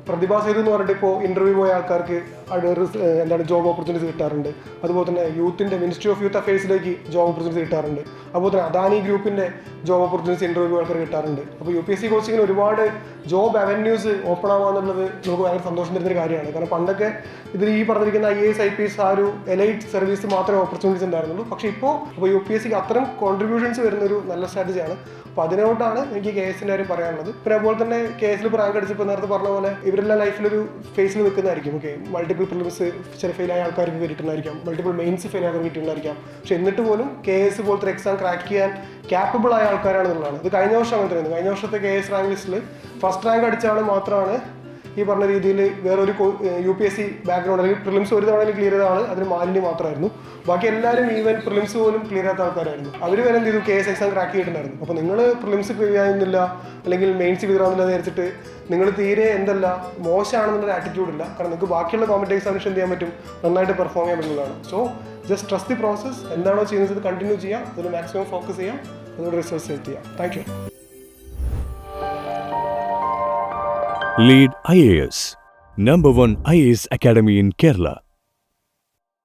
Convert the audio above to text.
പ്രതിഭാ സേതു എന്ന് പറഞ്ഞിട്ട് ഇപ്പോൾ ഇന്റർവ്യൂ പോയ ആൾക്കാർക്ക് എന്താണ് ജോബ് ഓപ്പർച്യൂണിറ്റീസ് കിട്ടാറുണ്ട്. അതുപോലെ തന്നെ യൂത്തിന്റെ മിനിസ്ട്രി ഓഫ് യൂത്ത് അഫയേഴ്സിലേക്ക് ജോബ് ഓപ്പർച്യൂണിറ്റീസ് കിട്ടാറുണ്ട്. അതുപോലെ തന്നെ അദാനി ഗ്രൂപ്പിന്റെ ജോബ് ഓപ്പർച്യൂണിറ്റീസ് ഇന്റർവ്യൂ ആൾക്കാർ കിട്ടാറുണ്ട്. അപ്പോൾ UPSC കോച്ചിങ്ങിന് ഒരുപാട് ജോബ് അവന്യൂസ് ഓപ്പൺ ആവാന്നുള്ളത് നമുക്ക് ഭയങ്കര സന്തോഷം തരുന്നൊരു കാര്യമാണ്. കാരണം പണ്ടൊക്കെ ഇതിൽ ഈ പറഞ്ഞിരിക്കുന്ന IAS IPS ആ ഒരു എലൈറ്റ് സർവീസ് മാത്രമേ ഓപ്പർച്യൂണിറ്റീസ് ഉണ്ടായിരുന്നുള്ളൂ. പക്ഷേ ഇപ്പോൾ UPSCക്ക് അത്തരം കോൺട്രിബ്യൂഷൻസ് വരുന്നൊരു നല്ല സ്ട്രാറ്റജിയാണ്. അപ്പോൾ അതിനോട്ടാണ് എനിക്ക് KSന്റെ കാര്യം പറയാനുള്ളത്. പിന്നെ അതുപോലെ തന്നെ KSൽ ഇപ്പോൾ റാങ്ക് അടിച്ചപ്പോൾ നേരത്തെ പറഞ്ഞ പോലെ ഇവരെല്ലാം ലൈഫിലൊരു ഫേസിൽ നിൽക്കുന്നതായിരിക്കും. ഓക്കെ, മൾട്ടിപ്പിൾ പ്രിലിംസ് ചില ഫെയിലായ ആൾക്കാർക്ക് കിട്ടുന്നതായിരിക്കാം, മൾട്ടിപ്പിൾ മെയിൻസ് ഫെയിൽ ആകാൻ കിട്ടുന്നതായിരിക്കാം. പക്ഷെ എന്നിട്ട് പോലും KS പോലത്തെ എക്സാം ക്രാക്ക് ചെയ്യാൻ ക്യാപ്പബിൾ ആയ ആൾക്കാരാണെന്നുള്ളതാണ്. ഇത് കഴിഞ്ഞ വർഷം അങ്ങനെ തരുന്നത്. കഴിഞ്ഞ വർഷത്തെ KS റാങ്ക് ലിസ്റ്റിൽ ഫസ്റ്റ് റാങ്ക് അടിച്ച ആൾ മാത്രമാണ് ഈ പറഞ്ഞ രീതിയിൽ വേറൊരു UPSC ബാക്ക്ഗ്രൗണ്ട് അല്ലെങ്കിൽ പ്രിലിംസ് ഒരു തവണ ക്ലിയർ ചെയ്ത ആൾ അതിന് മാലിന്യ മാത്രമായിരുന്നു. ബാക്കി എല്ലാവരും ഈവൻ പ്രിലിംസ് പോലും ക്ലിയർ ചെയ്ത ആൾക്കാരായിരുന്നു. അവർ വരെ എന്ത് ചെയ്തു KS എക്സാം ക്രാക്ക് ചെയ്തിട്ടുണ്ടായിരുന്നു. അപ്പോൾ നിങ്ങൾ പ്രിലിംസ് ക്ലിയർ ആകുന്നില്ല അല്ലെങ്കിൽ മെയിൻസ് ക്ലിയർ ആകുന്നില്ല എന്ന് വിചാരിച്ചിട്ട് നിങ്ങൾ തീരെ എന്തല്ല മോശമാണെന്നുള്ള ആറ്റിറ്റ്യൂഡ് ഇല്ല. കാരണം നിങ്ങൾക്ക് ബാക്കിയുള്ള കോമ്പറ്റീവ് എക്സാമിനേഷൻ എന്ത് ചെയ്യാൻ പറ്റും, നന്നായിട്ട് പെർഫോം ചെയ്യാൻ പറ്റുന്നതാണ്. So just trust the process. എന്താണോ ചെയ്യുന്നത് കണ്ടിന്യൂ ചെയ്യാം, അതിൽ മാക്സിമം ഫോക്കസ് ചെയ്യാം, അതുകൊണ്ട് റിസൾട്ട് സെറ്റ് ചെയ്യാം. Thank you. Lead IAS, #1 IAS Academy in Kerala.